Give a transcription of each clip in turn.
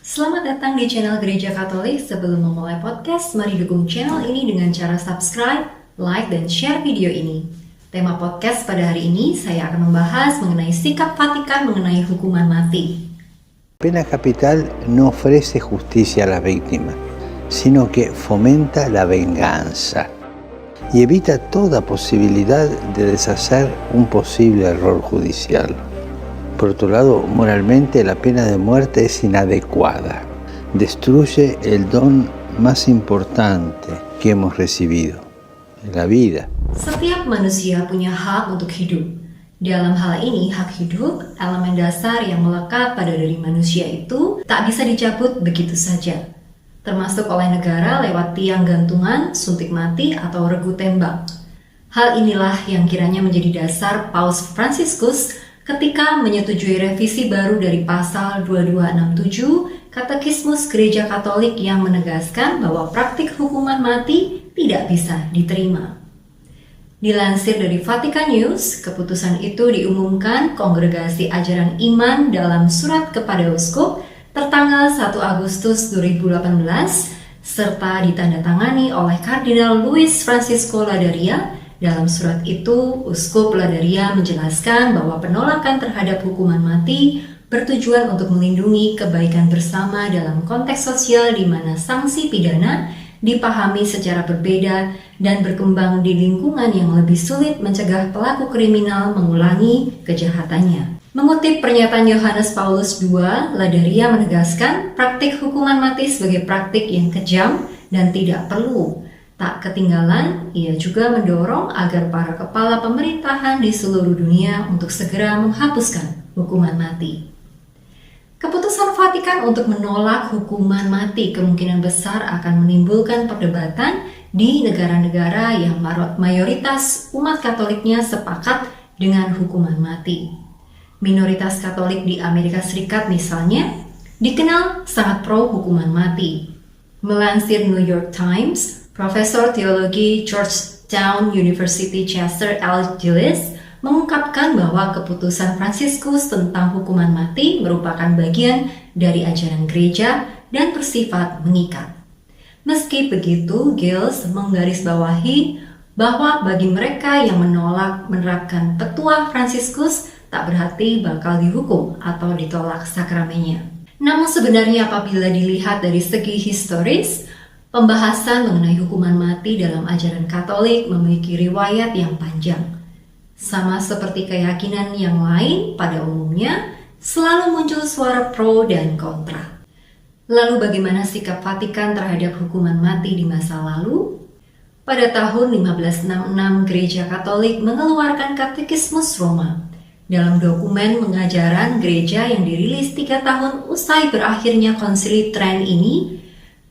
Selamat datang di channel Gereja Katolik. Sebelum memulai podcast, mari dukung channel ini dengan cara subscribe, like, dan share video ini. Tema podcast pada hari ini, saya akan membahas mengenai sikap Vatikan mengenai hukuman mati. La pena capital no ofrece justicia a las víctimas, sino que fomenta la venganza y evita toda posibilidad de deshacer un posible error judicial. Por otro lado, moralmente la pena de muerte es inadecuada. Destruye el don más importante que hemos recibido, la vida. Setiap manusia punya hak untuk hidup. Dalam hal ini, hak hidup, elemen dasar yang melekat pada diri manusia itu tak bisa dicabut begitu saja. Termasuk oleh negara lewat tiang gantungan, suntik mati, atau regu tembak. Hal inilah yang kiranya menjadi dasar Paus Fransiskus ketika menyetujui revisi baru dari pasal 2267 Katekismus Gereja Katolik yang menegaskan bahwa praktik hukuman mati tidak bisa diterima. Dilansir dari Vatikan News, keputusan itu diumumkan Kongregasi Ajaran Iman dalam surat kepada uskup tertanggal 1 Agustus 2018 serta ditandatangani oleh Kardinal Luis Francisco Ladaria. Dalam surat itu, Uskup Ladaria menjelaskan bahwa penolakan terhadap hukuman mati bertujuan untuk melindungi kebaikan bersama dalam konteks sosial di mana sanksi pidana dipahami secara berbeda dan berkembang di lingkungan yang lebih sulit mencegah pelaku kriminal mengulangi kejahatannya. Mengutip pernyataan Yohanes Paulus II, Ladaria menegaskan praktik hukuman mati sebagai praktik yang kejam dan tidak perlu. Tak ketinggalan, ia juga mendorong agar para kepala pemerintahan di seluruh dunia untuk segera menghapuskan hukuman mati. Keputusan Vatikan untuk menolak hukuman mati kemungkinan besar akan menimbulkan perdebatan di negara-negara yang mayoritas umat Katoliknya sepakat dengan hukuman mati. Minoritas Katolik di Amerika Serikat misalnya dikenal sangat pro hukuman mati. Melansir New York Times, Profesor Teologi Georgetown University Chester L. Gillis mengungkapkan bahwa keputusan Fransiskus tentang hukuman mati merupakan bagian dari ajaran gereja dan bersifat mengikat. Meski begitu, Gillis menggarisbawahi bahwa bagi mereka yang menolak menerapkan petua Fransiskus tak berarti bakal dihukum atau ditolak sakramennya. Namun sebenarnya apabila dilihat dari segi historis, pembahasan mengenai hukuman mati dalam ajaran Katolik memiliki riwayat yang panjang. Sama seperti keyakinan yang lain, pada umumnya selalu muncul suara pro dan kontra. Lalu bagaimana sikap Vatikan terhadap hukuman mati di masa lalu? Pada tahun 1566, Gereja Katolik mengeluarkan Katekismus Roma. Dalam dokumen pengajaran gereja yang dirilis 3 tahun usai berakhirnya Konsili Tren ini,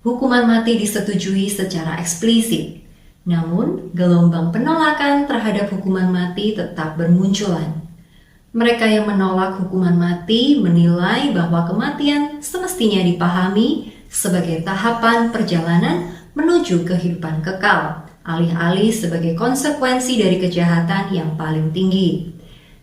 hukuman mati disetujui secara eksplisit. Namun, gelombang penolakan terhadap hukuman mati tetap bermunculan. Mereka yang menolak hukuman mati menilai bahwa kematian semestinya dipahami sebagai tahapan perjalanan menuju kehidupan kekal, alih-alih sebagai konsekuensi dari kejahatan yang paling tinggi.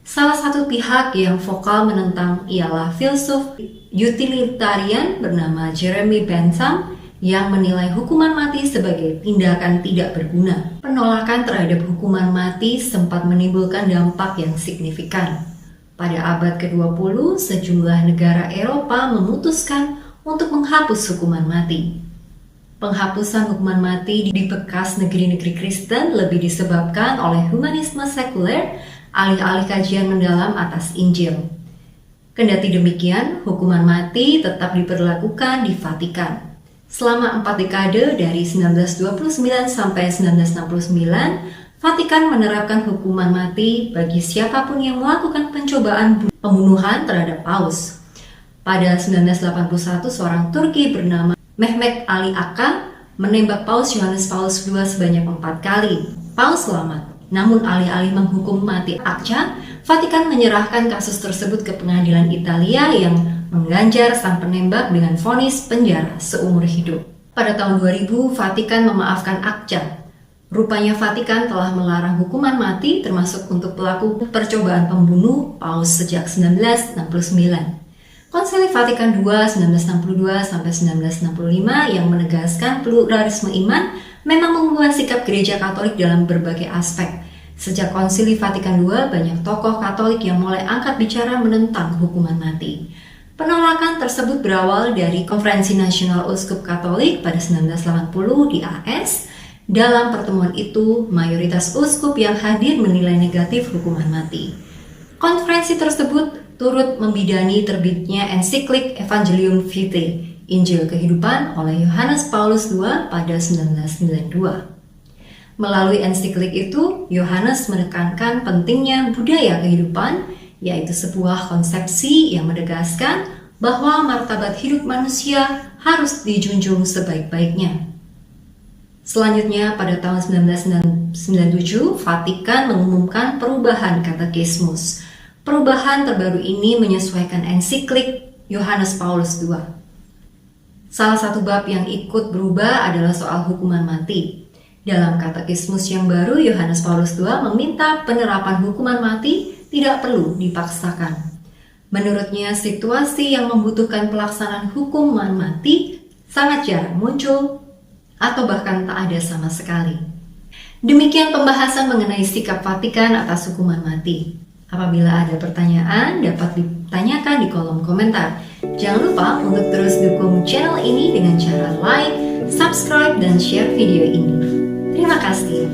Salah satu pihak yang vokal menentang ialah filsuf utilitarian bernama Jeremy Bentham yang menilai hukuman mati sebagai tindakan tidak berguna. Penolakan terhadap hukuman mati sempat menimbulkan dampak yang signifikan. Pada abad ke-20, sejumlah negara Eropa memutuskan untuk menghapus hukuman mati. Penghapusan hukuman mati di bekas negeri-negeri Kristen lebih disebabkan oleh humanisme sekuler, alih-alih kajian mendalam atas Injil. Kendati demikian, hukuman mati tetap diberlakukan di Vatikan. Selama 4 dekade dari 1929 sampai 1969, Vatikan menerapkan hukuman mati bagi siapapun yang melakukan pencobaan pembunuhan terhadap Paus. Pada 1981, seorang Turki bernama Mehmet Ali Aka menembak Paus Yohanes Paulus II sebanyak 4 kali. Paus selamat, namun alih-alih menghukum mati Aka, Vatikan menyerahkan kasus tersebut ke pengadilan Italia yang mengganjar sang penembak dengan vonis penjara seumur hidup. Pada tahun 2000, Vatikan memaafkan Aka. Rupanya Vatikan telah melarang hukuman mati termasuk untuk pelaku percobaan pembunuh Paus sejak 1969. Konsili Vatikan II 1962-1965 yang menegaskan pluralisme iman memang mengubah sikap gereja Katolik dalam berbagai aspek. Sejak Konsili Vatikan II, banyak tokoh Katolik yang mulai angkat bicara menentang hukuman mati. Penolakan tersebut berawal dari Konferensi Nasional Uskup Katolik pada 1980 di AS. Dalam pertemuan itu, mayoritas uskup yang hadir menilai negatif hukuman mati. Konferensi tersebut turut membidani terbitnya ensiklik Evangelium Vitae, Injil Kehidupan oleh Yohanes Paulus II pada 1992. Melalui ensiklik itu, Yohanes menekankan pentingnya budaya kehidupan, yaitu sebuah konsepsi yang menegaskan bahwa martabat hidup manusia harus dijunjung sebaik-baiknya. Selanjutnya, pada tahun 1997, Vatikan mengumumkan perubahan katekismus. Perubahan terbaru ini menyesuaikan ensiklik Yohanes Paulus II. Salah satu bab yang ikut berubah adalah soal hukuman mati. Dalam katekismus yang baru, Yohanes Paulus II meminta penerapan hukuman mati tidak perlu dipaksakan. Menurutnya, situasi yang membutuhkan pelaksanaan hukuman mati sangat jarang muncul atau bahkan tak ada sama sekali. Demikian pembahasan mengenai sikap Vatikan atas hukuman mati. Apabila ada pertanyaan, dapat ditanyakan di kolom komentar. Jangan lupa untuk terus dukung channel ini dengan cara like, subscribe, dan share video ini. Terima kasih.